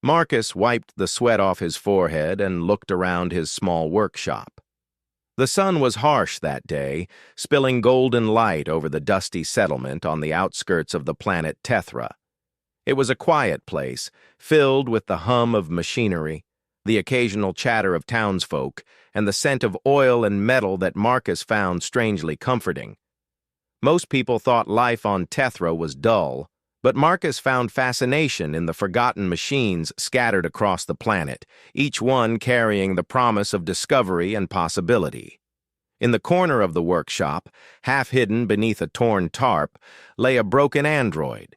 Marcus wiped the sweat off his forehead and looked around his small workshop. The sun was harsh that day, spilling golden light over the dusty settlement on the outskirts of the planet Tethra. It was a quiet place, filled with the hum of machinery, the occasional chatter of townsfolk, and the scent of oil and metal that Marcus found strangely comforting. Most people thought life on Tethra was dull, but Marcus found fascination in the forgotten machines scattered across the planet, each one carrying the promise of discovery and possibility. In the corner of the workshop, half hidden beneath a torn tarp, lay a broken android.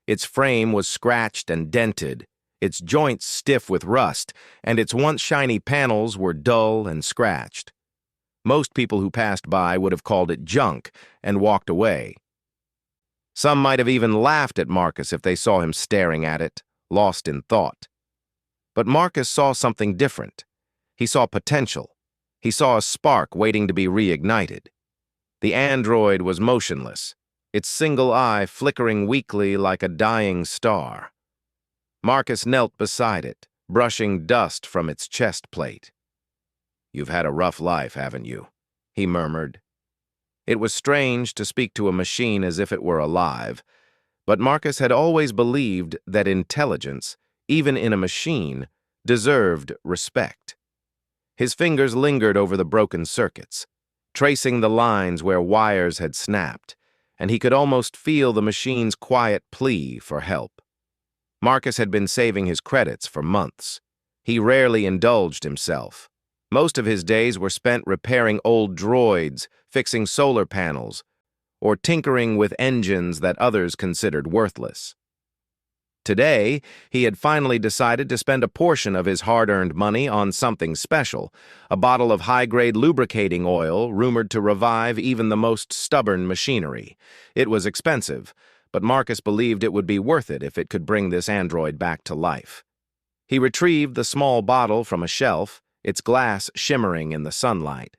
Its frame was scratched and dented, its joints stiff with rust, and its once shiny panels were dull and scratched. Most people who passed by would have called it junk and walked away. Some might have even laughed at Marcus if they saw him staring at it, lost in thought. But Marcus saw something different. He saw potential. He saw a spark waiting to be reignited. The android was motionless, its single eye flickering weakly like a dying star. Marcus knelt beside it, brushing dust from its chest plate. "You've had a rough life, haven't you?" he murmured. It was strange to speak to a machine as if it were alive, but Marcus had always believed that intelligence, even in a machine, deserved respect. His fingers lingered over the broken circuits, tracing the lines where wires had snapped, and he could almost feel the machine's quiet plea for help. Marcus had been saving his credits for months. He rarely indulged himself. Most of his days were spent repairing old droids, fixing solar panels, or tinkering with engines that others considered worthless. Today, he had finally decided to spend a portion of his hard-earned money on something special, a bottle of high-grade lubricating oil rumored to revive even the most stubborn machinery. It was expensive, but Marcus believed it would be worth it if it could bring this android back to life. He retrieved the small bottle from a shelf, its glass shimmering in the sunlight.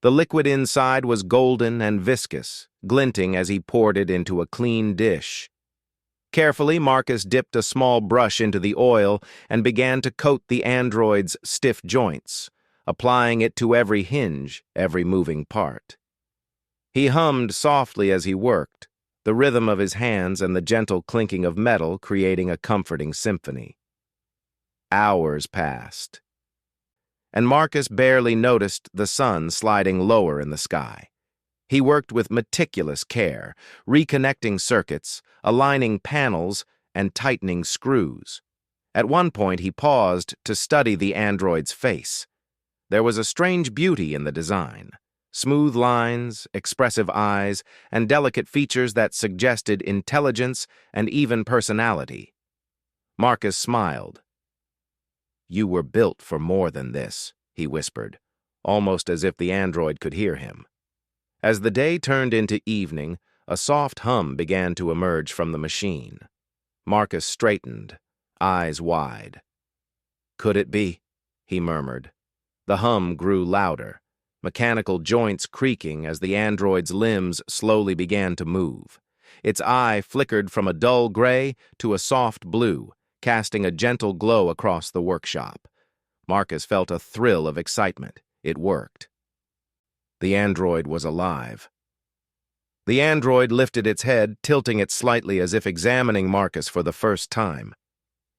The liquid inside was golden and viscous, glinting as he poured it into a clean dish. Carefully, Marcus dipped a small brush into the oil and began to coat the android's stiff joints, applying it to every hinge, every moving part. He hummed softly as he worked, the rhythm of his hands and the gentle clinking of metal creating a comforting symphony. Hours passed, and Marcus barely noticed the sun sliding lower in the sky. He worked with meticulous care, reconnecting circuits, aligning panels, and tightening screws. At one point, he paused to study the android's face. There was a strange beauty in the design. Smooth lines, expressive eyes, and delicate features that suggested intelligence and even personality. Marcus smiled. "You were built for more than this," he whispered, almost as if the android could hear him. As the day turned into evening, a soft hum began to emerge from the machine. Marcus straightened, eyes wide. "Could it be?" he murmured. The hum grew louder, mechanical joints creaking as the android's limbs slowly began to move. Its eye flickered from a dull gray to a soft blue, casting a gentle glow across the workshop. Marcus felt a thrill of excitement. It worked. The android was alive. The android lifted its head, tilting it slightly as if examining Marcus for the first time.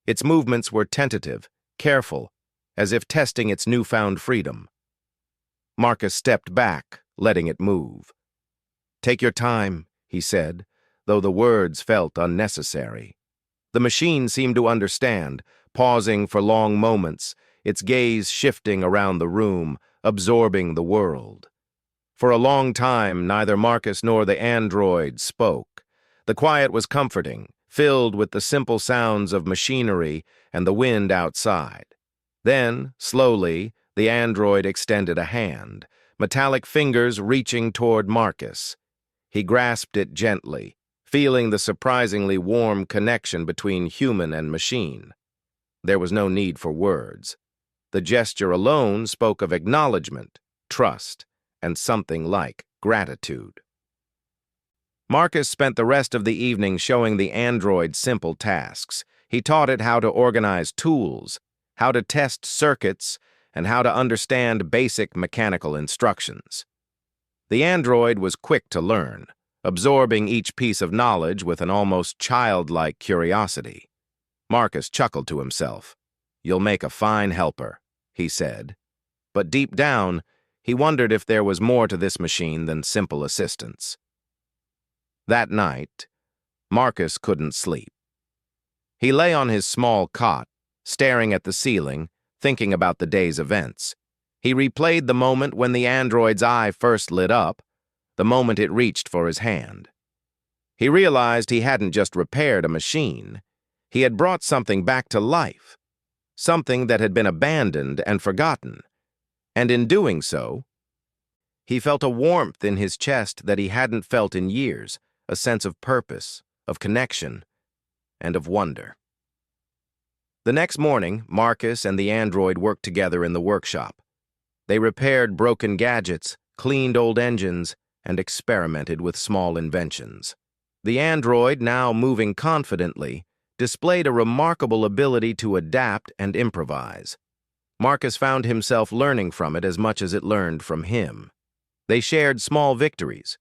Its movements were tentative, careful, as if testing its newfound freedom. Marcus stepped back, letting it move. "Take your time," he said, though the words felt unnecessary. The machine seemed to understand, pausing for long moments, its gaze shifting around the room, absorbing the world. For a long time, neither Marcus nor the android spoke. The quiet was comforting, filled with the simple sounds of machinery and the wind outside. Then, slowly, the android extended a hand, metallic fingers reaching toward Marcus. He grasped it gently, feeling the surprisingly warm connection between human and machine. There was no need for words. The gesture alone spoke of acknowledgement, trust, and something like gratitude. Marcus spent the rest of the evening showing the android simple tasks. He taught it how to organize tools, how to test circuits, and how to understand basic mechanical instructions. The android was quick to learn, absorbing each piece of knowledge with an almost childlike curiosity. Marcus chuckled to himself. "You'll make a fine helper," he said. But deep down, he wondered if there was more to this machine than simple assistance. That night, Marcus couldn't sleep. He lay on his small cot, staring at the ceiling, thinking about the day's events. He replayed the moment when the android's eye first lit up, the moment it reached for his hand. He realized he hadn't just repaired a machine. He had brought something back to life, something that had been abandoned and forgotten. And in doing so, he felt a warmth in his chest that he hadn't felt in years, a sense of purpose, of connection, and of wonder. The next morning, Marcus and the android worked together in the workshop. They repaired broken gadgets, cleaned old engines, and experimented with small inventions. The android, now moving confidently, displayed a remarkable ability to adapt and improvise. Marcus found himself learning from it as much as it learned from him. They shared small victories,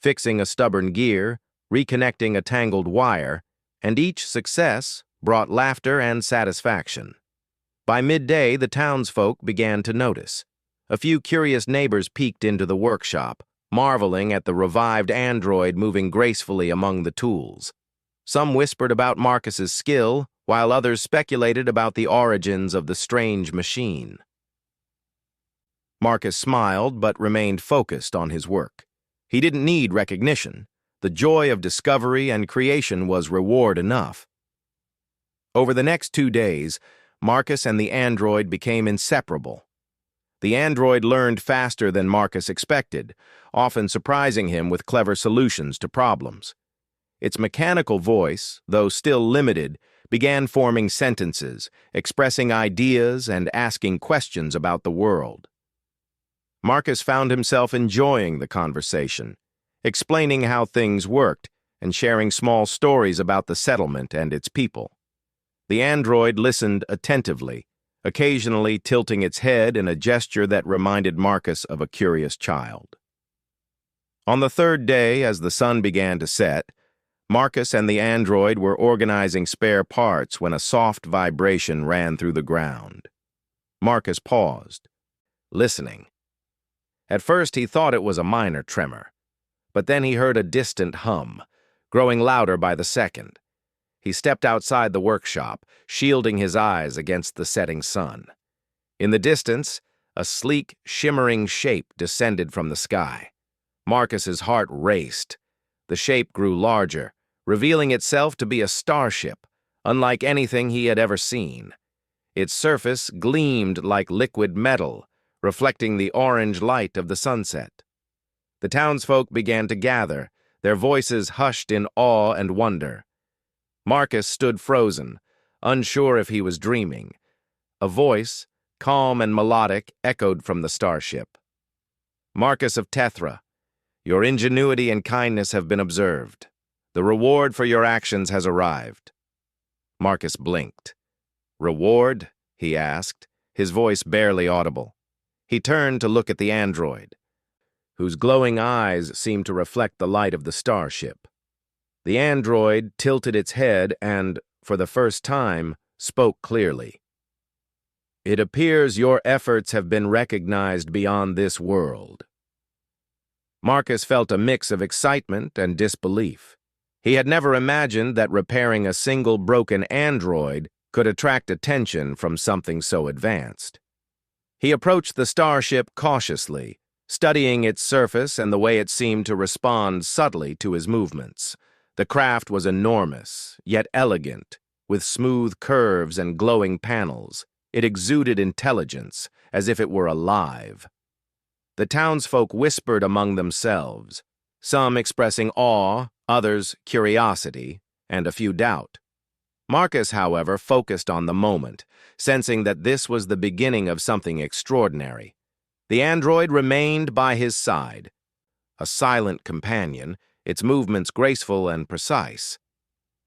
fixing a stubborn gear, reconnecting a tangled wire, and each success brought laughter and satisfaction. By midday, the townsfolk began to notice. A few curious neighbors peeked into the workshop, marveling at the revived android moving gracefully among the tools. Some whispered about Marcus's skill, while others speculated about the origins of the strange machine. Marcus smiled but remained focused on his work. He didn't need recognition. The joy of discovery and creation was reward enough. Over the next 2 days, Marcus and the android became inseparable. The android learned faster than Marcus expected, often surprising him with clever solutions to problems. Its mechanical voice, though still limited, began forming sentences, expressing ideas and asking questions about the world. Marcus found himself enjoying the conversation, explaining how things worked and sharing small stories about the settlement and its people. The android listened attentively, occasionally tilting its head in a gesture that reminded Marcus of a curious child. On the 3rd day, as the sun began to set, Marcus and the android were organizing spare parts when a soft vibration ran through the ground. Marcus paused, listening. At first he thought it was a minor tremor, but then he heard a distant hum, growing louder by the second. He stepped outside the workshop, shielding his eyes against the setting sun. In the distance, a sleek, shimmering shape descended from the sky. Marcus's heart raced. The shape grew larger, revealing itself to be a starship, unlike anything he had ever seen. Its surface gleamed like liquid metal, reflecting the orange light of the sunset. The townsfolk began to gather, their voices hushed in awe and wonder. Marcus stood frozen, unsure if he was dreaming. A voice, calm and melodic, echoed from the starship. "Marcus of Tethra, your ingenuity and kindness have been observed. The reward for your actions has arrived." Marcus blinked. "Reward?" he asked, his voice barely audible. He turned to look at the android, whose glowing eyes seemed to reflect the light of the starship. The android tilted its head and, for the first time, spoke clearly. "It appears your efforts have been recognized beyond this world." Marcus felt a mix of excitement and disbelief. He had never imagined that repairing a single broken android could attract attention from something so advanced. He approached the starship cautiously, studying its surface and the way it seemed to respond subtly to his movements. The craft was enormous, yet elegant, with smooth curves and glowing panels. It exuded intelligence, as if it were alive. The townsfolk whispered among themselves, some expressing awe, others curiosity, and a few doubt. Marcus, however, focused on the moment, sensing that this was the beginning of something extraordinary. The android remained by his side, a silent companion, its movements graceful and precise.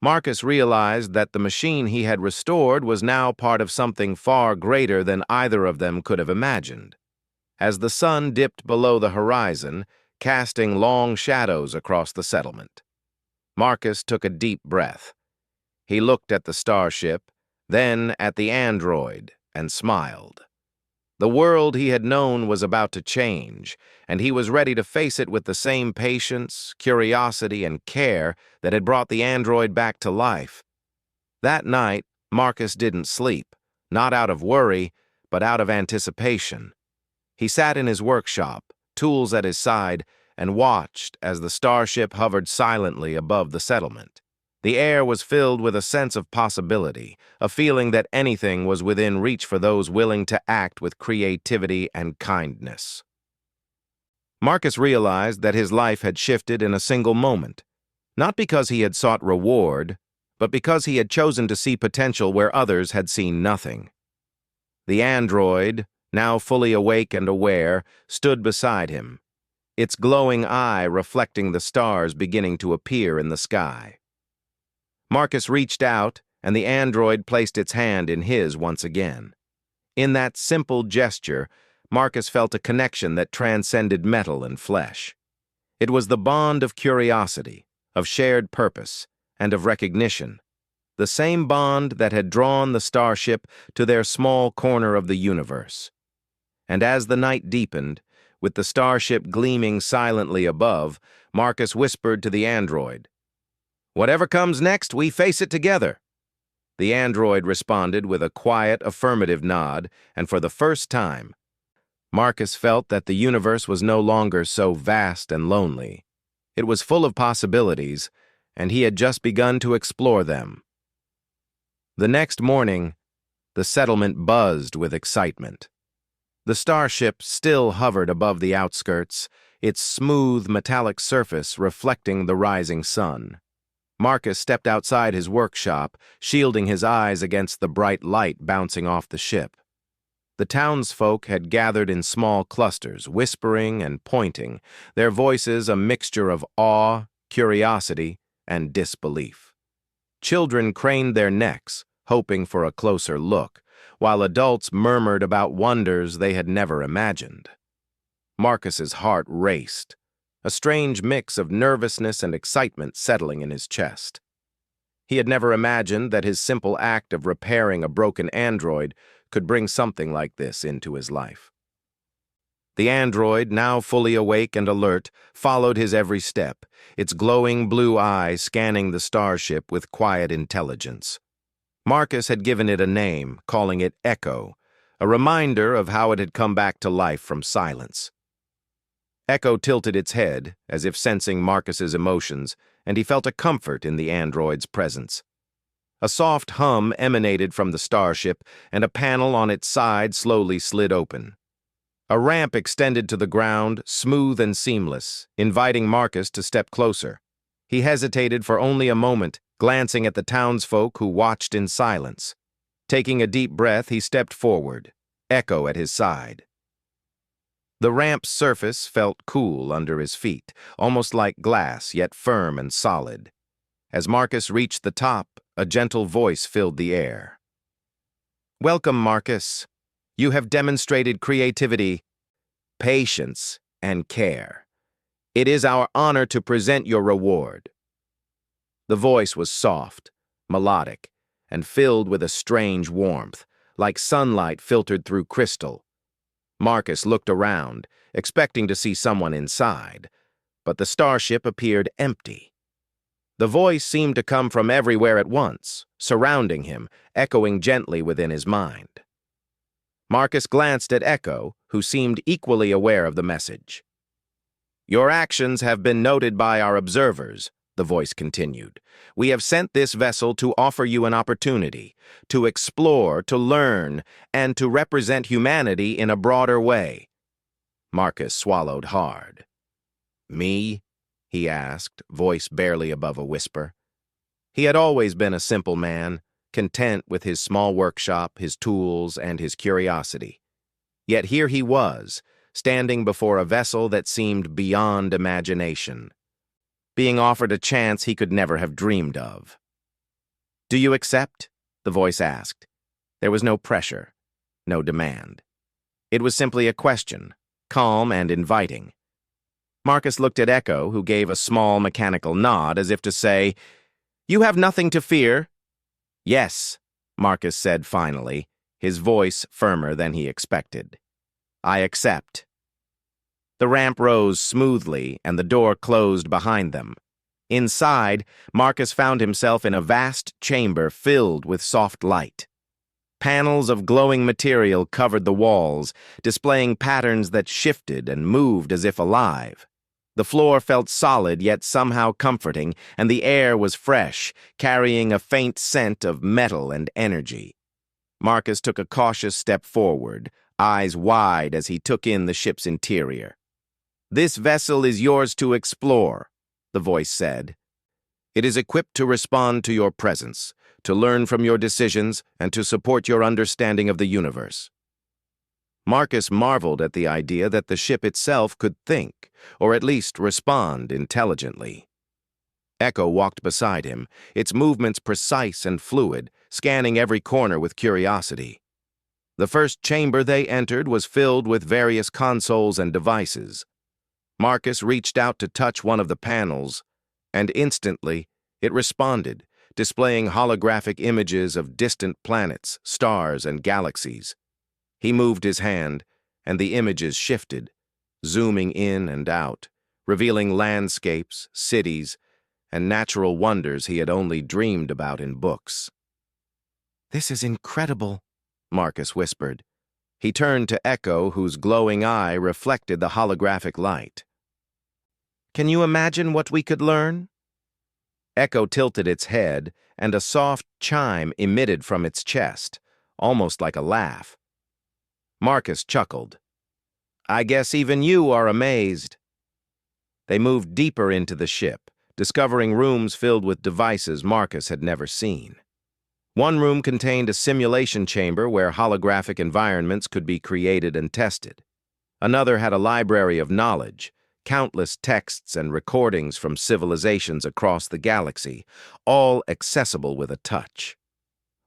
Marcus realized that the machine he had restored was now part of something far greater than either of them could have imagined. As the sun dipped below the horizon, casting long shadows across the settlement, Marcus took a deep breath. He looked at the starship, then at the android, and smiled. The world he had known was about to change, and he was ready to face it with the same patience, curiosity, and care that had brought the android back to life. That night, Marcus didn't sleep, not out of worry, but out of anticipation. He sat in his workshop, tools at his side, and watched as the starship hovered silently above the settlement. The air was filled with a sense of possibility, a feeling that anything was within reach for those willing to act with creativity and kindness. Marcus realized that his life had shifted in a single moment, not because he had sought reward, but because he had chosen to see potential where others had seen nothing. The android, now fully awake and aware, stood beside him, its glowing eye reflecting the stars beginning to appear in the sky. Marcus reached out, and the android placed its hand in his once again. In that simple gesture, Marcus felt a connection that transcended metal and flesh. It was the bond of curiosity, of shared purpose, and of recognition, the same bond that had drawn the starship to their small corner of the universe. And as the night deepened, with the starship gleaming silently above, Marcus whispered to the android, "Whatever comes next, we face it together." The android responded with a quiet, affirmative nod, and for the first time, Marcus felt that the universe was no longer so vast and lonely. It was full of possibilities, and he had just begun to explore them. The next morning, the settlement buzzed with excitement. The starship still hovered above the outskirts, its smooth, metallic surface reflecting the rising sun. Marcus stepped outside his workshop, shielding his eyes against the bright light bouncing off the ship. The townsfolk had gathered in small clusters, whispering and pointing, their voices a mixture of awe, curiosity, and disbelief. Children craned their necks, hoping for a closer look, while adults murmured about wonders they had never imagined. Marcus's heart raced, a strange mix of nervousness and excitement settling in his chest. He had never imagined that his simple act of repairing a broken android could bring something like this into his life. The android, now fully awake and alert, followed his every step, its glowing blue eye scanning the starship with quiet intelligence. Marcus had given it a name, calling it Echo, a reminder of how it had come back to life from silence. Echo tilted its head, as if sensing Marcus's emotions, and he felt a comfort in the android's presence. A soft hum emanated from the starship, and a panel on its side slowly slid open. A ramp extended to the ground, smooth and seamless, inviting Marcus to step closer. He hesitated for only a moment, glancing at the townsfolk who watched in silence. Taking a deep breath, he stepped forward, Echo at his side. The ramp's surface felt cool under his feet, almost like glass, yet firm and solid. As Marcus reached the top, a gentle voice filled the air. "Welcome, Marcus. You have demonstrated creativity, patience, and care. It is our honor to present your reward." The voice was soft, melodic, and filled with a strange warmth, like sunlight filtered through crystal. Marcus looked around, expecting to see someone inside, but the starship appeared empty. The voice seemed to come from everywhere at once, surrounding him, echoing gently within his mind. Marcus glanced at Echo, who seemed equally aware of the message. "Your actions have been noted by our observers," the voice continued. "We have sent this vessel to offer you an opportunity, to explore, to learn, and to represent humanity in a broader way." Marcus swallowed hard. "Me?" he asked, voice barely above a whisper. He had always been a simple man, content with his small workshop, his tools, and his curiosity. Yet here he was, standing before a vessel that seemed beyond imagination, being offered a chance he could never have dreamed of. "Do you accept?" the voice asked. There was no pressure, no demand. It was simply a question, calm and inviting. Marcus looked at Echo, who gave a small mechanical nod as if to say, "You have nothing to fear." "Yes," Marcus said finally, his voice firmer than he expected. "I accept." The ramp rose smoothly and the door closed behind them. Inside, Marcus found himself in a vast chamber filled with soft light. Panels of glowing material covered the walls, displaying patterns that shifted and moved as if alive. The floor felt solid yet somehow comforting, and the air was fresh, carrying a faint scent of metal and energy. Marcus took a cautious step forward, eyes wide as he took in the ship's interior. "This vessel is yours to explore," the voice said. "It is equipped to respond to your presence, to learn from your decisions, and to support your understanding of the universe." Marcus marveled at the idea that the ship itself could think, or at least respond intelligently. Echo walked beside him, its movements precise and fluid, scanning every corner with curiosity. The first chamber they entered was filled with various consoles and devices. Marcus reached out to touch one of the panels, and instantly it responded, displaying holographic images of distant planets, stars, and galaxies. He moved his hand, and the images shifted, zooming in and out, revealing landscapes, cities, and natural wonders he had only dreamed about in books. "This is incredible," Marcus whispered. He turned to Echo, whose glowing eye reflected the holographic light. "Can you imagine what we could learn?" Echo tilted its head, and a soft chime emitted from its chest, almost like a laugh. Marcus chuckled. "I guess even you are amazed." They moved deeper into the ship, discovering rooms filled with devices Marcus had never seen. One room contained a simulation chamber where holographic environments could be created and tested. Another had a library of knowledge, countless texts and recordings from civilizations across the galaxy, all accessible with a touch.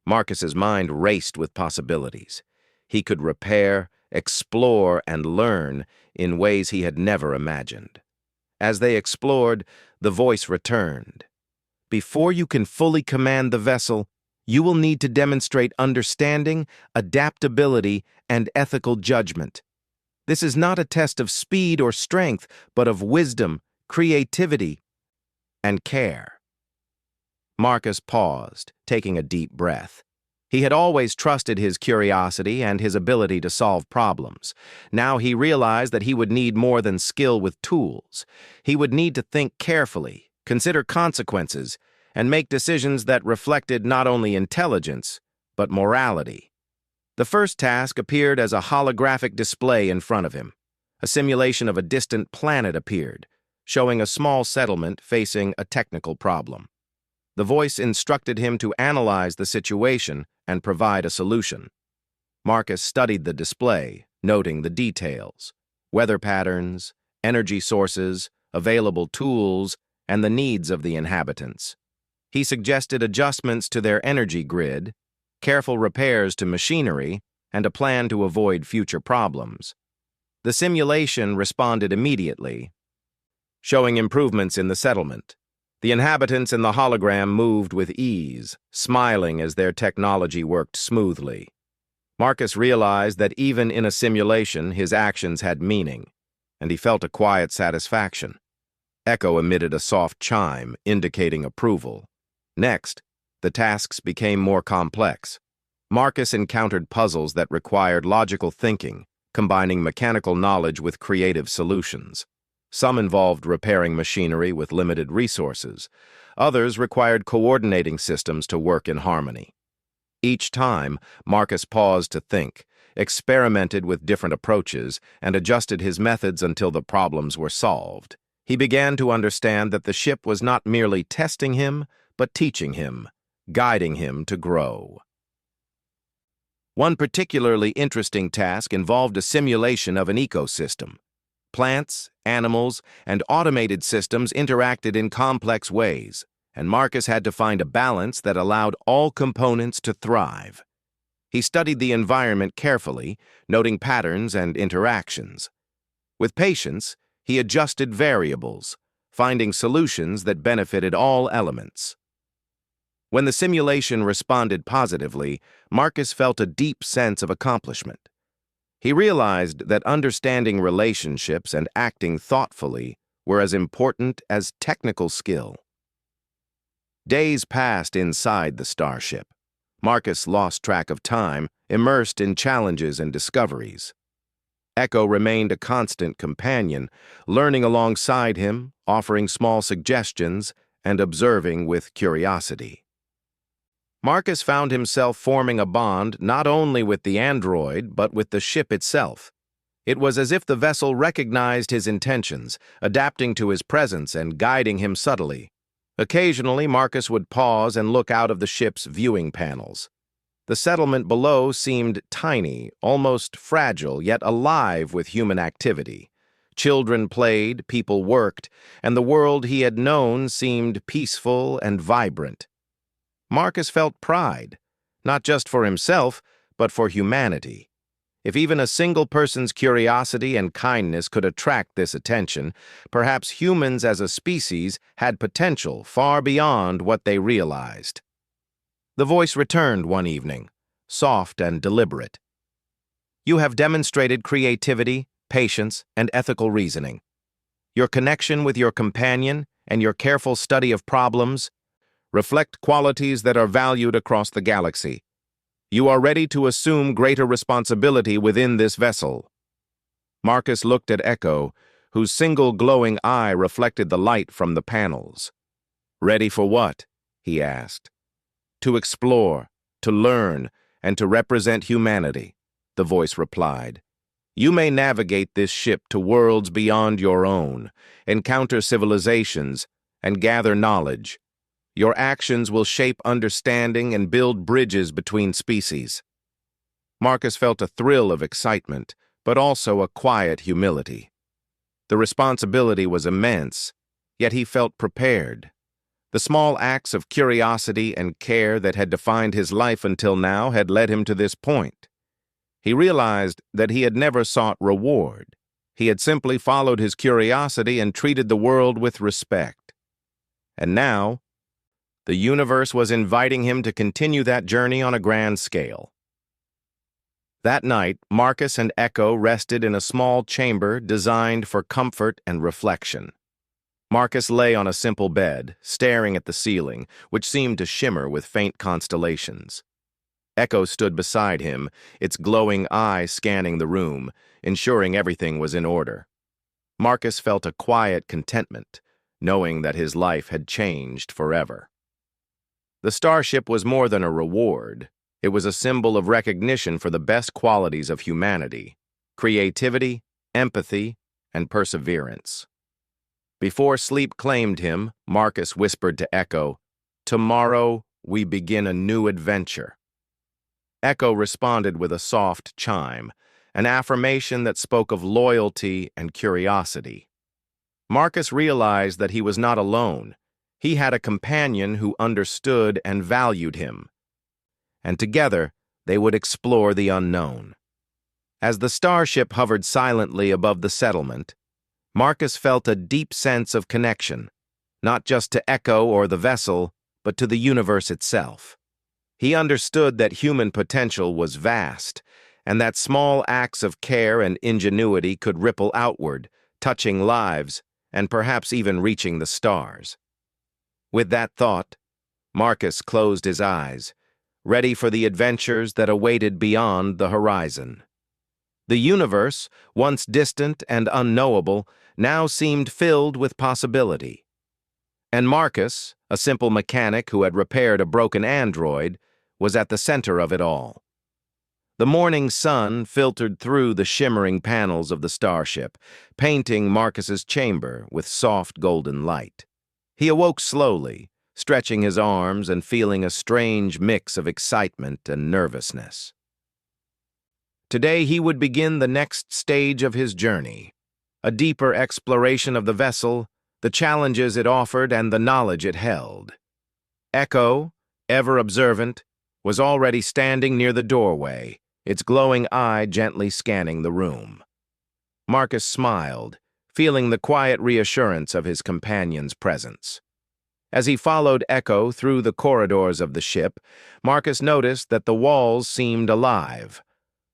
Marcus's mind raced with possibilities. He could repair, explore, and learn in ways he had never imagined. As they explored, the voice returned. "Before you can fully command the vessel, you will need to demonstrate understanding, adaptability, and ethical judgment. This is not a test of speed or strength, but of wisdom, creativity, and care." Marcus paused, taking a deep breath. He had always trusted his curiosity and his ability to solve problems. Now he realized that he would need more than skill with tools. He would need to think carefully, consider consequences, and make decisions that reflected not only intelligence, but morality. The first task appeared as a holographic display in front of him. A simulation of a distant planet appeared, showing a small settlement facing a technical problem. The voice instructed him to analyze the situation and provide a solution. Marcus studied the display, noting the details: weather patterns, energy sources, available tools, and the needs of the inhabitants. He suggested adjustments to their energy grid, careful repairs to machinery, and a plan to avoid future problems. The simulation responded immediately, showing improvements in the settlement. The inhabitants in the hologram moved with ease, smiling as their technology worked smoothly. Marcus realized that even in a simulation, his actions had meaning, and he felt a quiet satisfaction. Echo emitted a soft chime, indicating approval. Next, the tasks became more complex. Marcus encountered puzzles that required logical thinking, combining mechanical knowledge with creative solutions. Some involved repairing machinery with limited resources. Others required coordinating systems to work in harmony. Each time, Marcus paused to think, experimented with different approaches, and adjusted his methods until the problems were solved. He began to understand that the ship was not merely testing him, but teaching him, guiding him to grow. One particularly interesting task involved a simulation of an ecosystem. Plants, animals, and automated systems interacted in complex ways. and Marcus had to find a balance that allowed all components to thrive. He studied the environment carefully, noting patterns and interactions. With patience, he adjusted variables, finding solutions that benefited all elements. When the simulation responded positively, Marcus felt a deep sense of accomplishment. He realized that understanding relationships and acting thoughtfully were as important as technical skill. Days passed inside the starship. Marcus lost track of time, immersed in challenges and discoveries. Echo remained a constant companion, learning alongside him, offering small suggestions, and observing with curiosity. Marcus found himself forming a bond not only with the android, but with the ship itself. It was as if the vessel recognized his intentions, adapting to his presence and guiding him subtly. Occasionally, Marcus would pause and look out of the ship's viewing panels. The settlement below seemed tiny, almost fragile, yet alive with human activity. Children played, people worked, and the world he had known seemed peaceful and vibrant. Marcus felt pride, not just for himself, but for humanity. If even a single person's curiosity and kindness could attract this attention, perhaps humans as a species had potential far beyond what they realized. The voice returned one evening, soft and deliberate. "You have demonstrated creativity, patience, and ethical reasoning. Your connection with your companion and your careful study of problems reflect qualities that are valued across the galaxy. You are ready to assume greater responsibility within this vessel." Marcus looked at Echo, whose single glowing eye reflected the light from the panels. "Ready for what?" he asked. "To explore, to learn, and to represent humanity," the voice replied. "You may navigate this ship to worlds beyond your own, encounter civilizations, and gather knowledge. Your actions will shape understanding and build bridges between species." Marcus felt a thrill of excitement, but also a quiet humility. The responsibility was immense, yet he felt prepared. The small acts of curiosity and care that had defined his life until now had led him to this point. He realized that he had never sought reward. He had simply followed his curiosity and treated the world with respect. And now, the universe was inviting him to continue that journey on a grand scale. That night, Marcus and Echo rested in a small chamber designed for comfort and reflection. Marcus lay on a simple bed, staring at the ceiling, which seemed to shimmer with faint constellations. Echo stood beside him, its glowing eye scanning the room, ensuring everything was in order. Marcus felt a quiet contentment, knowing that his life had changed forever. The starship was more than a reward. It was a symbol of recognition for the best qualities of humanity: creativity, empathy, and perseverance. Before sleep claimed him, Marcus whispered to Echo, "Tomorrow we begin a new adventure." Echo responded with a soft chime, an affirmation that spoke of loyalty and curiosity. Marcus realized that he was not alone. He had a companion who understood and valued him, and together they would explore the unknown. As the starship hovered silently above the settlement, Marcus felt a deep sense of connection, not just to Echo or the vessel, but to the universe itself. He understood that human potential was vast, and that small acts of care and ingenuity could ripple outward, touching lives, and perhaps even reaching the stars. With that thought, Marcus closed his eyes, ready for the adventures that awaited beyond the horizon. The universe, once distant and unknowable, now seemed filled with possibility. And Marcus, a simple mechanic who had repaired a broken android, was at the center of it all. The morning sun filtered through the shimmering panels of the starship, painting Marcus's chamber with soft golden light. He awoke slowly, stretching his arms and feeling a strange mix of excitement and nervousness. Today he would begin the next stage of his journey, a deeper exploration of the vessel, the challenges it offered, and the knowledge it held. Echo, ever observant, was already standing near the doorway, its glowing eye gently scanning the room. Marcus smiled, feeling the quiet reassurance of his companion's presence. As he followed Echo through the corridors of the ship, Marcus noticed that the walls seemed alive.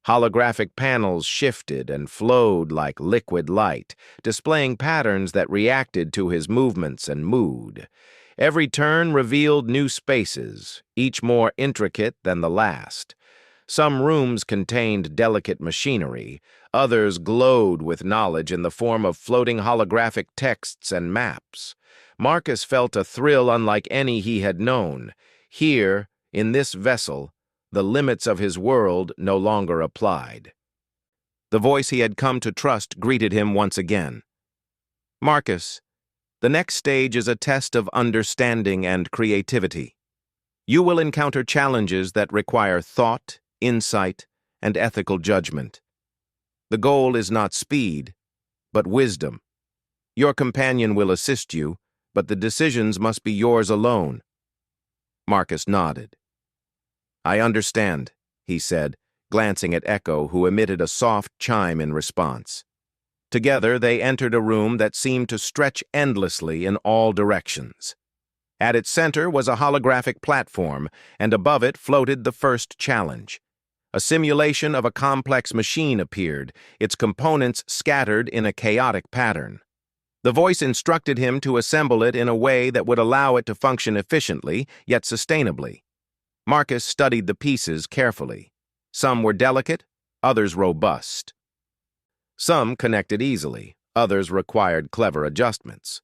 Holographic panels shifted and flowed like liquid light, displaying patterns that reacted to his movements and mood. Every turn revealed new spaces, each more intricate than the last. Some rooms contained delicate machinery, others glowed with knowledge in the form of floating holographic texts and maps. Marcus felt a thrill unlike any he had known. Here, in this vessel, the limits of his world no longer applied. The voice he had come to trust greeted him once again. "Marcus, the next stage is a test of understanding and creativity. You will encounter challenges that require thought, insight, and ethical judgment. The goal is not speed, but wisdom. Your companion will assist you, but the decisions must be yours alone." Marcus nodded. "I understand," he said, glancing at Echo, who emitted a soft chime in response. Together, they entered a room that seemed to stretch endlessly in all directions. At its center was a holographic platform, and above it floated the first challenge. A simulation of a complex machine appeared, its components scattered in a chaotic pattern. The voice instructed him to assemble it in a way that would allow it to function efficiently, yet sustainably. Marcus studied the pieces carefully. Some were delicate, others robust. Some connected easily, others required clever adjustments.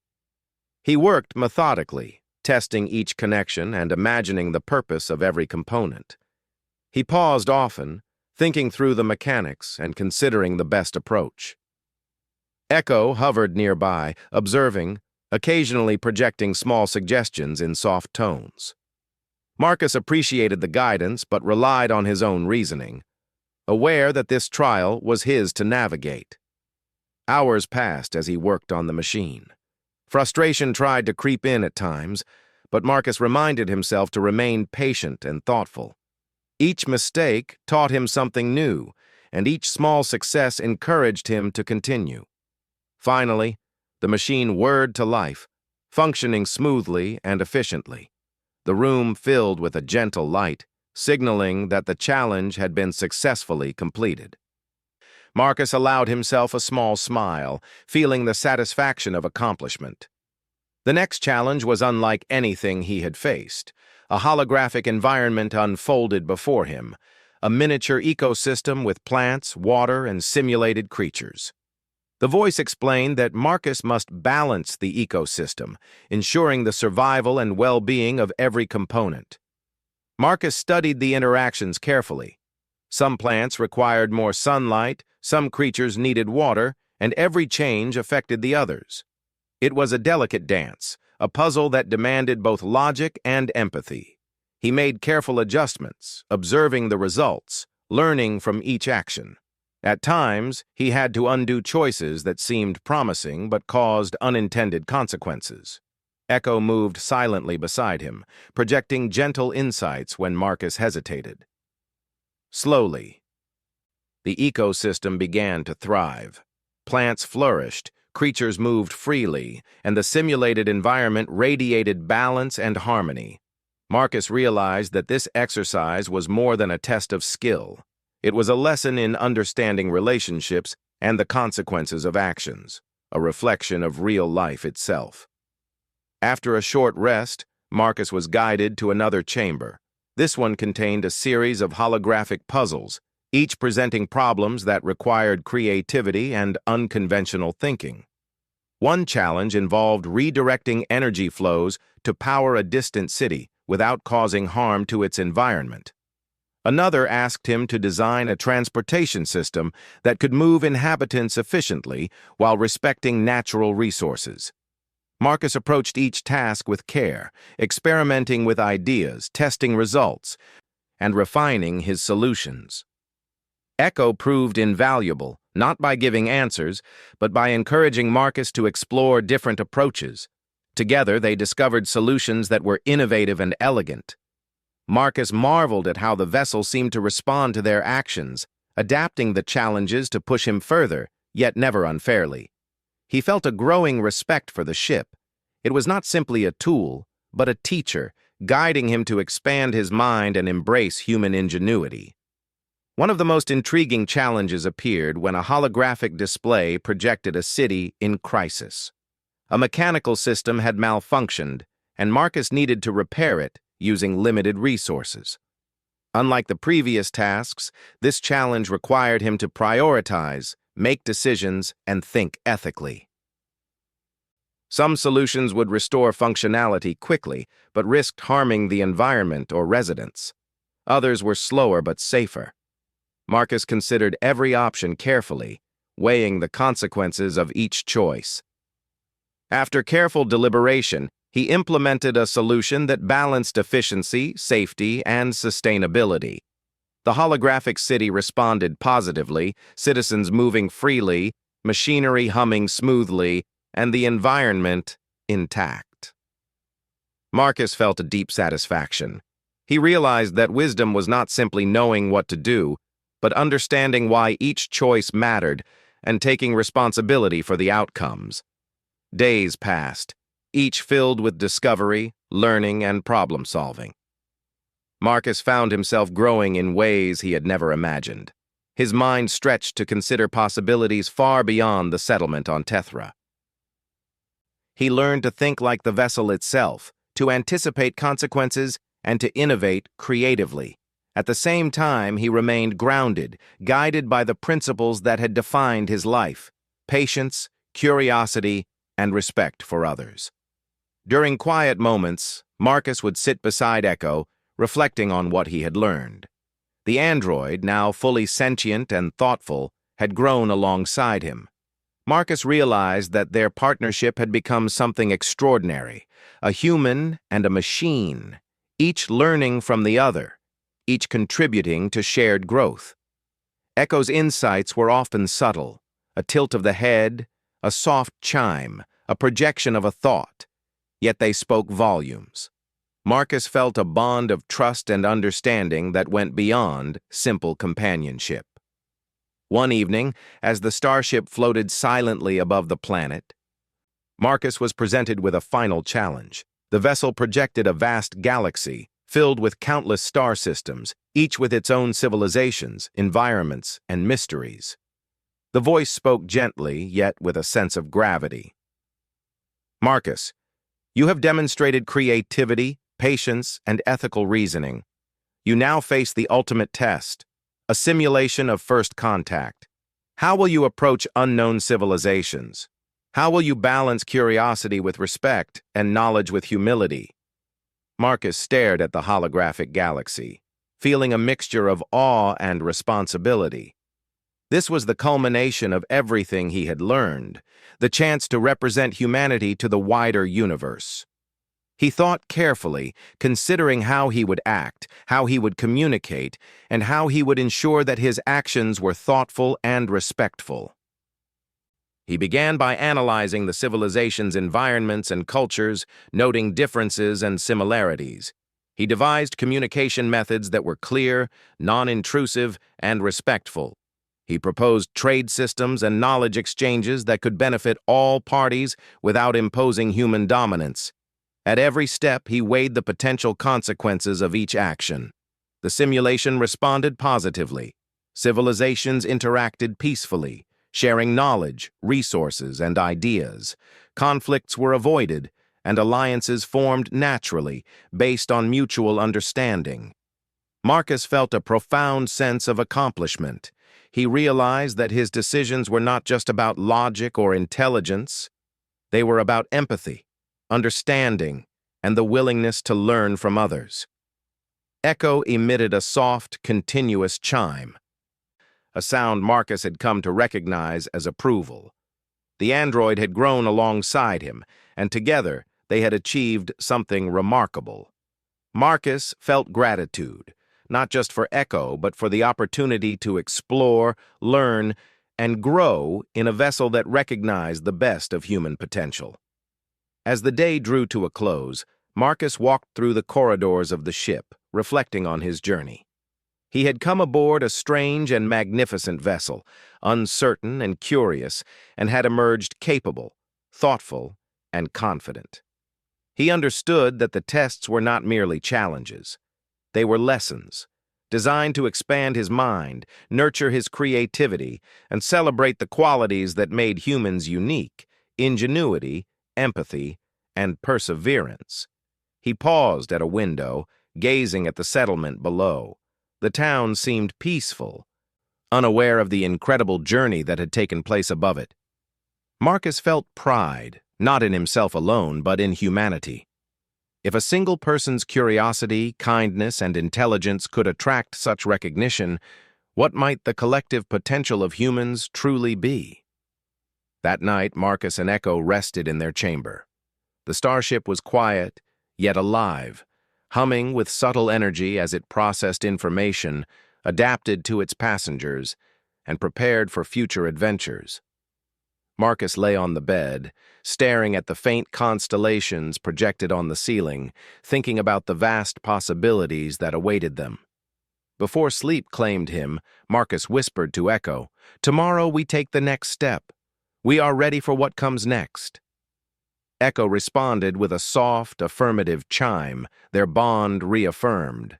He worked methodically, testing each connection and imagining the purpose of every component. He paused often, thinking through the mechanics and considering the best approach. Echo hovered nearby, observing, occasionally projecting small suggestions in soft tones. Marcus appreciated the guidance but relied on his own reasoning, aware that this trial was his to navigate. Hours passed as he worked on the machine. Frustration tried to creep in at times, but Marcus reminded himself to remain patient and thoughtful. Each mistake taught him something new, and each small success encouraged him to continue. Finally, the machine whirred to life, functioning smoothly and efficiently. The room filled with a gentle light, signaling that the challenge had been successfully completed. Marcus allowed himself a small smile, feeling the satisfaction of accomplishment. The next challenge was unlike anything he had faced. A holographic environment unfolded before him, a miniature ecosystem with plants, water, and simulated creatures. The voice explained that Marcus must balance the ecosystem, ensuring the survival and well-being of every component. Marcus studied the interactions carefully. Some plants required more sunlight, some creatures needed water, and every change affected the others. It was a delicate dance, a puzzle that demanded both logic and empathy. He made careful adjustments, observing the results, learning from each action. At times, he had to undo choices that seemed promising but caused unintended consequences. Echo moved silently beside him, projecting gentle insights when Marcus hesitated. Slowly, the ecosystem began to thrive. Plants flourished, creatures moved freely, and the simulated environment radiated balance and harmony. Marcus realized that this exercise was more than a test of skill. It was a lesson in understanding relationships and the consequences of actions, a reflection of real life itself. After a short rest, Marcus was guided to another chamber. This one contained a series of holographic puzzles, each presenting problems that required creativity and unconventional thinking. One challenge involved redirecting energy flows to power a distant city without causing harm to its environment. Another asked him to design a transportation system that could move inhabitants efficiently while respecting natural resources. Marcus approached each task with care, experimenting with ideas, testing results, and refining his solutions. Echo proved invaluable, not by giving answers, but by encouraging Marcus to explore different approaches. Together, they discovered solutions that were innovative and elegant. Marcus marveled at how the vessel seemed to respond to their actions, adapting the challenges to push him further, yet never unfairly. He felt a growing respect for the ship. It was not simply a tool, but a teacher, guiding him to expand his mind and embrace human ingenuity. One of the most intriguing challenges appeared when a holographic display projected a city in crisis. A mechanical system had malfunctioned, and Marcus needed to repair it using limited resources. Unlike the previous tasks, this challenge required him to prioritize, make decisions, and think ethically. Some solutions would restore functionality quickly, but risked harming the environment or residents. Others were slower but safer. Marcus considered every option carefully, weighing the consequences of each choice. After careful deliberation, he implemented a solution that balanced efficiency, safety, and sustainability. The holographic city responded positively, citizens moving freely, machinery humming smoothly, and the environment intact. Marcus felt a deep satisfaction. He realized that wisdom was not simply knowing what to do, but understanding why each choice mattered and taking responsibility for the outcomes. Days passed, each filled with discovery, learning, and problem-solving. Marcus found himself growing in ways he had never imagined. His mind stretched to consider possibilities far beyond the settlement on Tethra. He learned to think like the vessel itself, to anticipate consequences, and to innovate creatively. At the same time, he remained grounded, guided by the principles that had defined his life: patience, curiosity, and respect for others. During quiet moments, Marcus would sit beside Echo, reflecting on what he had learned. The android, now fully sentient and thoughtful, had grown alongside him. Marcus realized that their partnership had become something extraordinary, a human and a machine, each learning from the other, each contributing to shared growth. Echo's insights were often subtle, a tilt of the head, a soft chime, a projection of a thought, yet they spoke volumes. Marcus felt a bond of trust and understanding that went beyond simple companionship. One evening, as the starship floated silently above the planet, Marcus was presented with a final challenge. The vessel projected a vast galaxy, filled with countless star systems, each with its own civilizations, environments, and mysteries. The voice spoke gently, yet with a sense of gravity. Marcus, you have demonstrated creativity, patience, and ethical reasoning. You now face the ultimate test, a simulation of first contact. How will you approach unknown civilizations? How will you balance curiosity with respect and knowledge with humility? Marcus stared at the holographic galaxy, feeling a mixture of awe and responsibility. This was the culmination of everything he had learned, the chance to represent humanity to the wider universe. He thought carefully, considering how he would act, how he would communicate, and how he would ensure that his actions were thoughtful and respectful. He began by analyzing the civilization's environments and cultures, noting differences and similarities. He devised communication methods that were clear, non-intrusive, and respectful. He proposed trade systems and knowledge exchanges that could benefit all parties without imposing human dominance. At every step, he weighed the potential consequences of each action. The simulation responded positively. Civilizations interacted peacefully, sharing knowledge, resources, and ideas. Conflicts were avoided, and alliances formed naturally, based on mutual understanding. Marcus felt a profound sense of accomplishment. He realized that his decisions were not just about logic or intelligence. They were about empathy, understanding, and the willingness to learn from others. Echo emitted a soft, continuous chime, a sound Marcus had come to recognize as approval. The android had grown alongside him, and together they had achieved something remarkable. Marcus felt gratitude, not just for Echo, but for the opportunity to explore, learn, and grow in a vessel that recognized the best of human potential. As the day drew to a close, Marcus walked through the corridors of the ship, reflecting on his journey. He had come aboard a strange and magnificent vessel, uncertain and curious, and had emerged capable, thoughtful, and confident. He understood that the tests were not merely challenges. They were lessons, designed to expand his mind, nurture his creativity, and celebrate the qualities that made humans unique: ingenuity, empathy, and perseverance. He paused at a window, gazing at the settlement below. The town seemed peaceful, unaware of the incredible journey that had taken place above it. Marcus felt pride, not in himself alone, but in humanity. If a single person's curiosity, kindness, and intelligence could attract such recognition, what might the collective potential of humans truly be? That night, Marcus and Echo rested in their chamber. The starship was quiet, yet alive, humming with subtle energy as it processed information, adapted to its passengers, and prepared for future adventures. Marcus lay on the bed, staring at the faint constellations projected on the ceiling, thinking about the vast possibilities that awaited them. Before sleep claimed him, Marcus whispered to Echo, "Tomorrow we take the next step. We are ready for what comes next." Echo responded with a soft, affirmative chime, their bond reaffirmed.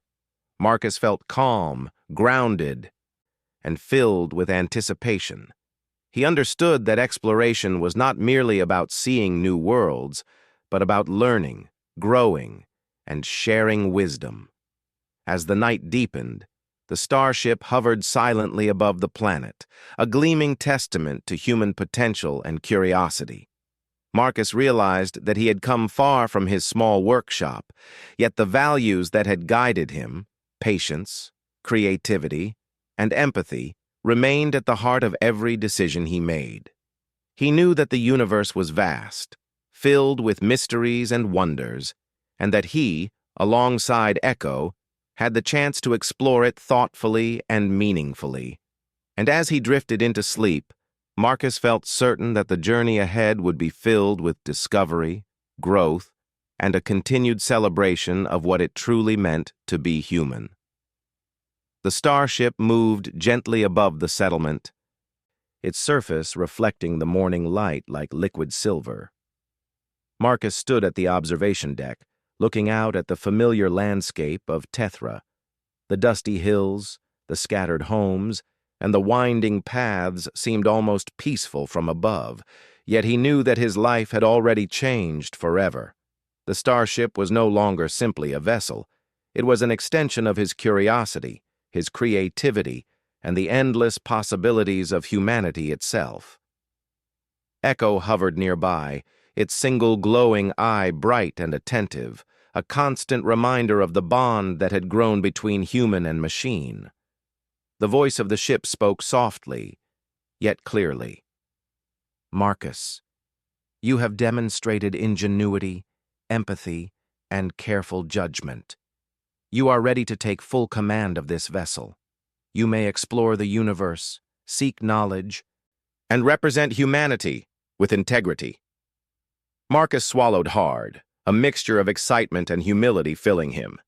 Marcus felt calm, grounded, and filled with anticipation. He understood that exploration was not merely about seeing new worlds, but about learning, growing, and sharing wisdom. As the night deepened, the starship hovered silently above the planet, a gleaming testament to human potential and curiosity. Marcus realized that he had come far from his small workshop, yet the values that had guided him, patience, creativity, and empathy, remained at the heart of every decision he made. He knew that the universe was vast, filled with mysteries and wonders, and that he, alongside Echo, had the chance to explore it thoughtfully and meaningfully. And as he drifted into sleep, Marcus felt certain that the journey ahead would be filled with discovery, growth, and a continued celebration of what it truly meant to be human. The starship moved gently above the settlement, its surface reflecting the morning light like liquid silver. Marcus stood at the observation deck, looking out at the familiar landscape of Tethra, the dusty hills, the scattered homes, and the winding paths seemed almost peaceful from above, yet he knew that his life had already changed forever. The starship was no longer simply a vessel. It was an extension of his curiosity, his creativity, and the endless possibilities of humanity itself. Echo hovered nearby, its single glowing eye bright and attentive, a constant reminder of the bond that had grown between human and machine. The voice of the ship spoke softly, yet clearly. "Marcus, you have demonstrated ingenuity, empathy, and careful judgment. You are ready to take full command of this vessel. You may explore the universe, seek knowledge, and represent humanity with integrity." Marcus swallowed hard, a mixture of excitement and humility filling him.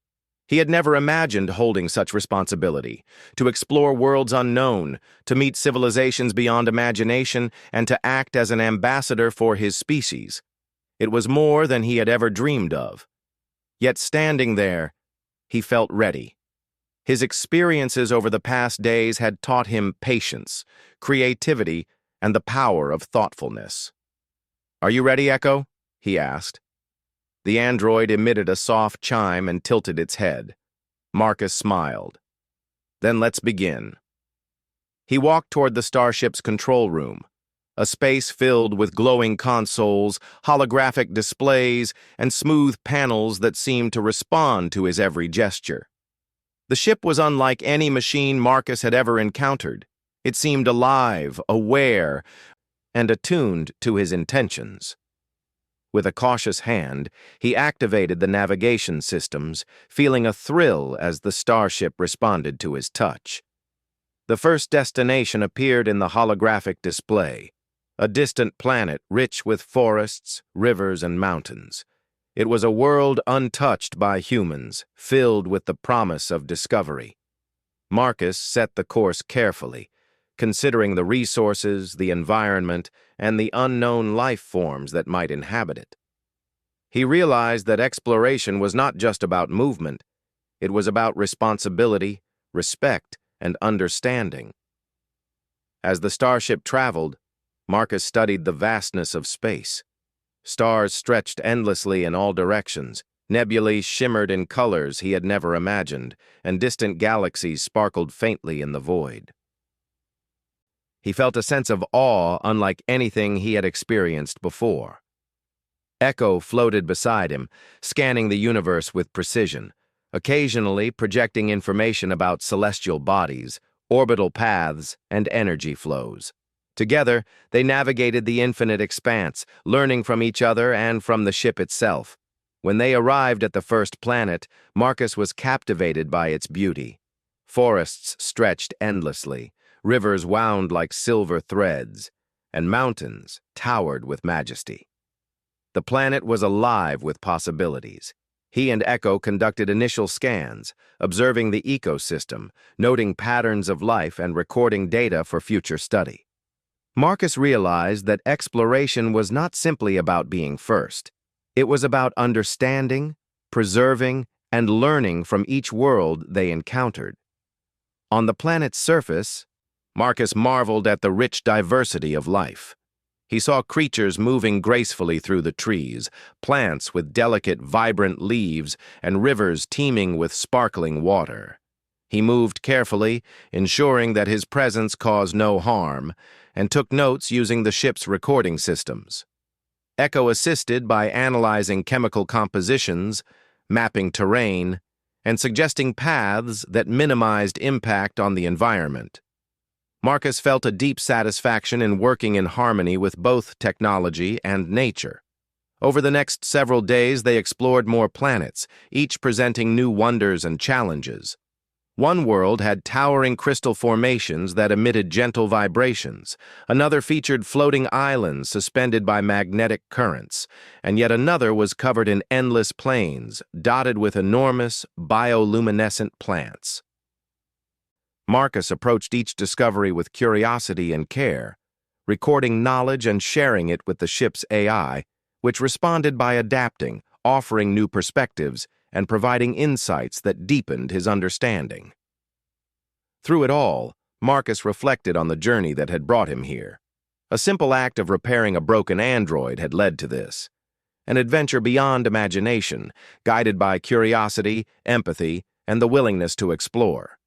He had never imagined holding such responsibility, to explore worlds unknown, to meet civilizations beyond imagination, and to act as an ambassador for his species. It was more than he had ever dreamed of. Yet standing there, he felt ready. His experiences over the past days had taught him patience, creativity, and the power of thoughtfulness. "Are you ready, Echo?" he asked. The android emitted a soft chime and tilted its head. Marcus smiled. "Then let's begin." He walked toward the starship's control room, a space filled with glowing consoles, holographic displays, and smooth panels that seemed to respond to his every gesture. The ship was unlike any machine Marcus had ever encountered. It seemed alive, aware, and attuned to his intentions. With a cautious hand, he activated the navigation systems, feeling a thrill as the starship responded to his touch. The first destination appeared in the holographic display, a distant planet rich with forests, rivers, and mountains. It was a world untouched by humans, filled with the promise of discovery. Marcus set the course carefully, considering the resources, the environment, and the unknown life forms that might inhabit it. He realized that exploration was not just about movement. It was about responsibility, respect, and understanding. As the starship traveled, Marcus studied the vastness of space. Stars stretched endlessly in all directions, nebulae shimmered in colors he had never imagined, and distant galaxies sparkled faintly in the void. He felt a sense of awe unlike anything he had experienced before. Echo floated beside him, scanning the universe with precision, occasionally projecting information about celestial bodies, orbital paths, and energy flows. Together, they navigated the infinite expanse, learning from each other and from the ship itself. When they arrived at the first planet, Marcus was captivated by its beauty. Forests stretched endlessly, rivers wound like silver threads, and mountains towered with majesty. The planet was alive with possibilities. He and Echo conducted initial scans, observing the ecosystem, noting patterns of life and recording data for future study. Marcus realized that exploration was not simply about being first. It was about understanding, preserving, and learning from each world they encountered. On the planet's surface, Marcus marveled at the rich diversity of life. He saw creatures moving gracefully through the trees, plants with delicate, vibrant leaves, and rivers teeming with sparkling water. He moved carefully, ensuring that his presence caused no harm, and took notes using the ship's recording systems. Echo assisted by analyzing chemical compositions, mapping terrain, and suggesting paths that minimized impact on the environment. Marcus felt a deep satisfaction in working in harmony with both technology and nature. Over the next several days, they explored more planets, each presenting new wonders and challenges. One world had towering crystal formations that emitted gentle vibrations. Another featured floating islands suspended by magnetic currents, and yet another was covered in endless plains, dotted with enormous, bioluminescent plants. Marcus approached each discovery with curiosity and care, recording knowledge and sharing it with the ship's AI, which responded by adapting, offering new perspectives, and providing insights that deepened his understanding. Through it all, Marcus reflected on the journey that had brought him here. A simple act of repairing a broken android had led to this. An adventure beyond imagination, guided by curiosity, empathy, and the willingness to explore.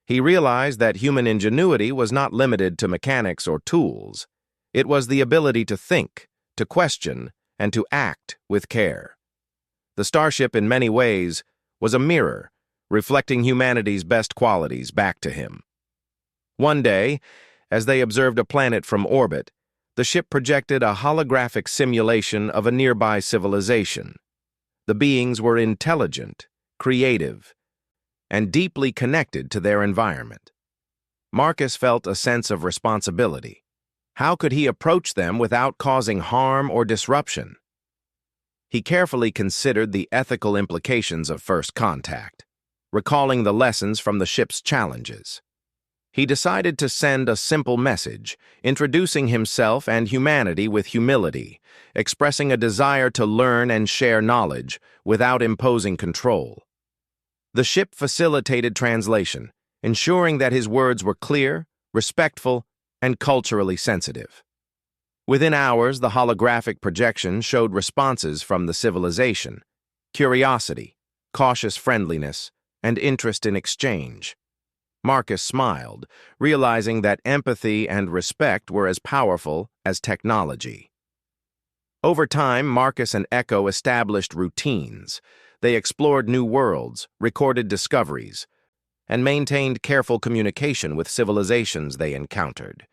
He realized that human ingenuity was not limited to mechanics or tools. It was the ability to think, to question, and to act with care. The starship, in many ways, was a mirror, reflecting humanity's best qualities back to him. One day, as they observed a planet from orbit, the ship projected a holographic simulation of a nearby civilization. The beings were intelligent, creative, and deeply connected to their environment. Marcus felt a sense of responsibility. How could he approach them without causing harm or disruption? He carefully considered the ethical implications of first contact, recalling the lessons from the ship's challenges. He decided to send a simple message, introducing himself and humanity with humility, expressing a desire to learn and share knowledge without imposing control. The ship facilitated translation, ensuring that his words were clear, respectful, and culturally sensitive. Within hours, the holographic projection showed responses from the civilization: curiosity, cautious friendliness, and interest in exchange. Marcus smiled, realizing that empathy and respect were as powerful as technology. Over time, Marcus and Echo established routines. They explored new worlds, recorded discoveries, and maintained careful communication with civilizations they encountered.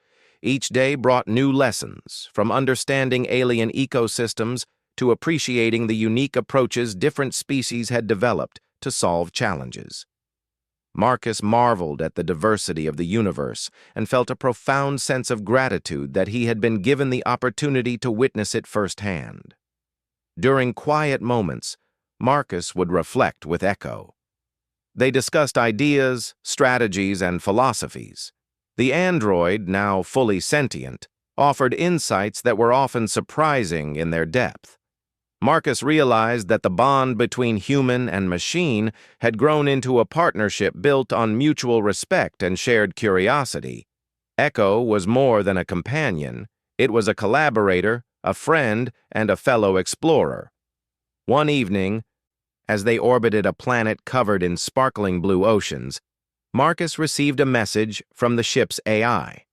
Each day brought new lessons, from understanding alien ecosystems to appreciating the unique approaches different species had developed to solve challenges. Marcus marveled at the diversity of the universe and felt a profound sense of gratitude that he had been given the opportunity to witness it firsthand. During quiet moments, Marcus would reflect with Echo. They discussed ideas, strategies, and philosophies. The android, now fully sentient, offered insights that were often surprising in their depth. Marcus realized that the bond between human and machine had grown into a partnership built on mutual respect and shared curiosity. Echo was more than a companion. It was a collaborator, a friend, and a fellow explorer. One evening, as they orbited a planet covered in sparkling blue oceans, Marcus received a message from the ship's AI.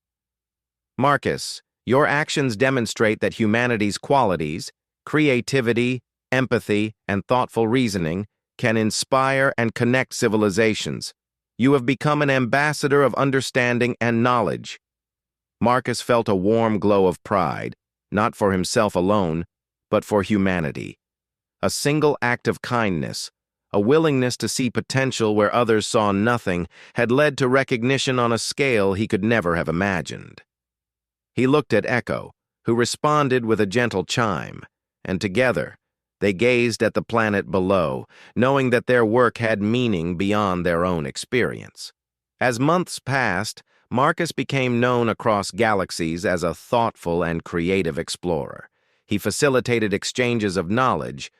Marcus, your actions demonstrate that humanity's qualities, creativity, empathy, and thoughtful reasoning can inspire and connect civilizations. You have become an ambassador of understanding and knowledge. Marcus felt a warm glow of pride, not for himself alone, but for humanity. A single act of kindness, a willingness to see potential where others saw nothing, had led to recognition on a scale he could never have imagined. He looked at Echo, who responded with a gentle chime, and together, they gazed at the planet below, knowing that their work had meaning beyond their own experience. As months passed, Marcus became known across galaxies as a thoughtful and creative explorer. He facilitated exchanges of knowledge,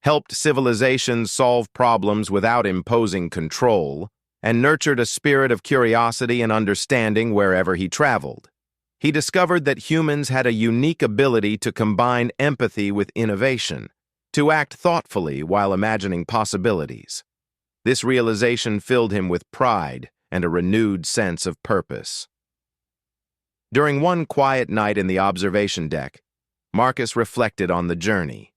helped civilizations solve problems without imposing control, and nurtured a spirit of curiosity and understanding wherever he traveled. He discovered that humans had a unique ability to combine empathy with innovation, to act thoughtfully while imagining possibilities. This realization filled him with pride and a renewed sense of purpose. During one quiet night in the observation deck, Marcus reflected on the journey.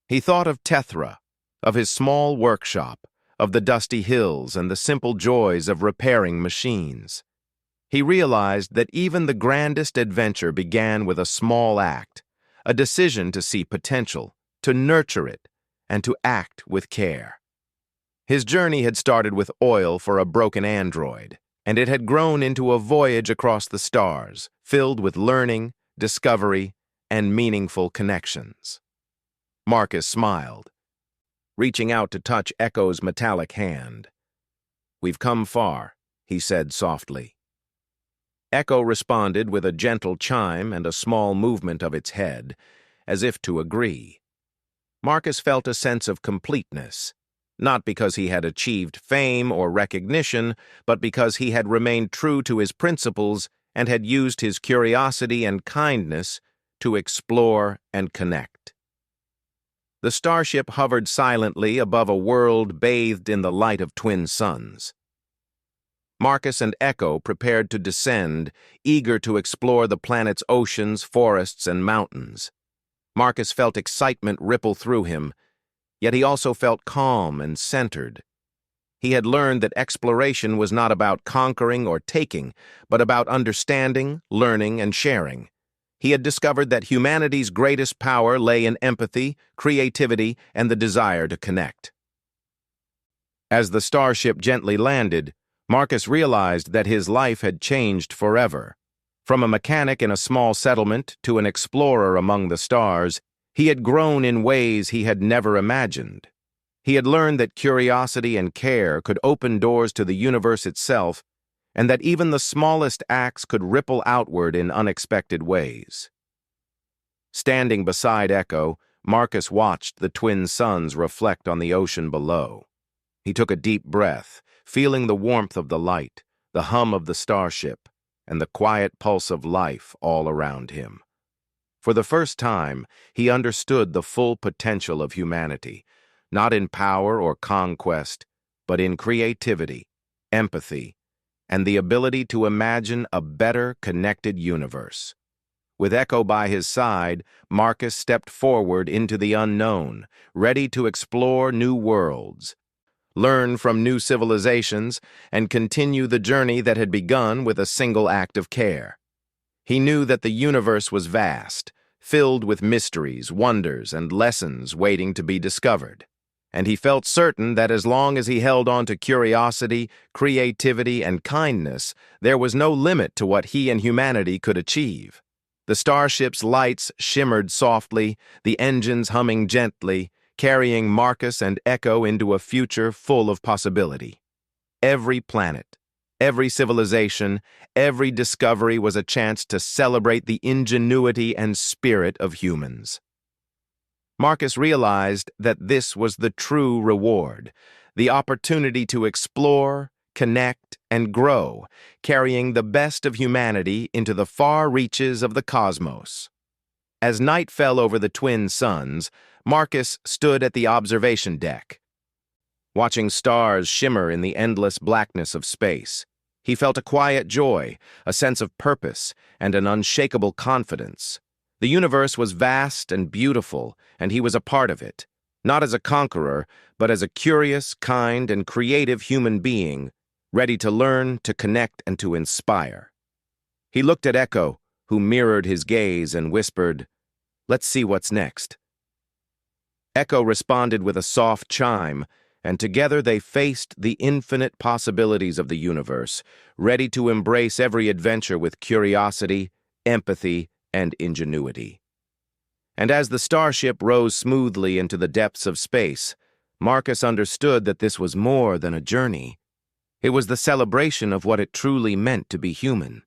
He thought of Tethra, of his small workshop, of the dusty hills and the simple joys of repairing machines. He realized that even the grandest adventure began with a small act, a decision to see potential, to nurture it, and to act with care. His journey had started with oil for a broken android, and it had grown into a voyage across the stars, filled with learning, discovery, and meaningful connections. Marcus smiled, reaching out to touch Echo's metallic hand. "We've come far," he said softly. Echo responded with a gentle chime and a small movement of its head, as if to agree. Marcus felt a sense of completeness, not because he had achieved fame or recognition, but because he had remained true to his principles and had used his curiosity and kindness to explore and connect. The starship hovered silently above a world bathed in the light of twin suns. Marcus and Echo prepared to descend, eager to explore the planet's oceans, forests, and mountains. Marcus felt excitement ripple through him, yet he also felt calm and centered. He had learned that exploration was not about conquering or taking, but about understanding, learning, and sharing. He had discovered that humanity's greatest power lay in empathy, creativity, and the desire to connect. As the starship gently landed, Marcus realized that his life had changed forever. From a mechanic in a small settlement to an explorer among the stars, he had grown in ways he had never imagined. He had learned that curiosity and care could open doors to the universe itself, and that even the smallest acts could ripple outward in unexpected ways. Standing beside Echo, Marcus watched the twin suns reflect on the ocean below. He took a deep breath, feeling the warmth of the light, the hum of the starship, and the quiet pulse of life all around him. For the first time, he understood the full potential of humanity, not in power or conquest, but in creativity, empathy, and the ability to imagine a better, connected universe. With Echo by his side, Marcus stepped forward into the unknown, ready to explore new worlds, learn from new civilizations, and continue the journey that had begun with a single act of care. He knew that the universe was vast, filled with mysteries, wonders, and lessons waiting to be discovered. and he felt certain that as long as he held on to curiosity, creativity, and kindness, there was no limit to what he and humanity could achieve. The starship's lights shimmered softly, the engines humming gently, carrying Marcus and Echo into a future full of possibility. Every planet, every civilization, every discovery was a chance to celebrate the ingenuity and spirit of humans. Marcus realized that this was the true reward, the opportunity to explore, connect, and grow, carrying the best of humanity into the far reaches of the cosmos. As night fell over the twin suns, Marcus stood at the observation deck. Watching stars shimmer in the endless blackness of space, he felt a quiet joy, a sense of purpose, and an unshakable confidence. The universe was vast and beautiful, and he was a part of it, not as a conqueror, but as a curious, kind, and creative human being, ready to learn, to connect, and to inspire. He looked at Echo, who mirrored his gaze and whispered, "Let's see what's next." Echo responded with a soft chime, and together they faced the infinite possibilities of the universe, ready to embrace every adventure with curiosity, empathy, and ingenuity. And as the starship rose smoothly into the depths of space, Marcus understood that this was more than a journey. It was the celebration of what it truly meant to be human.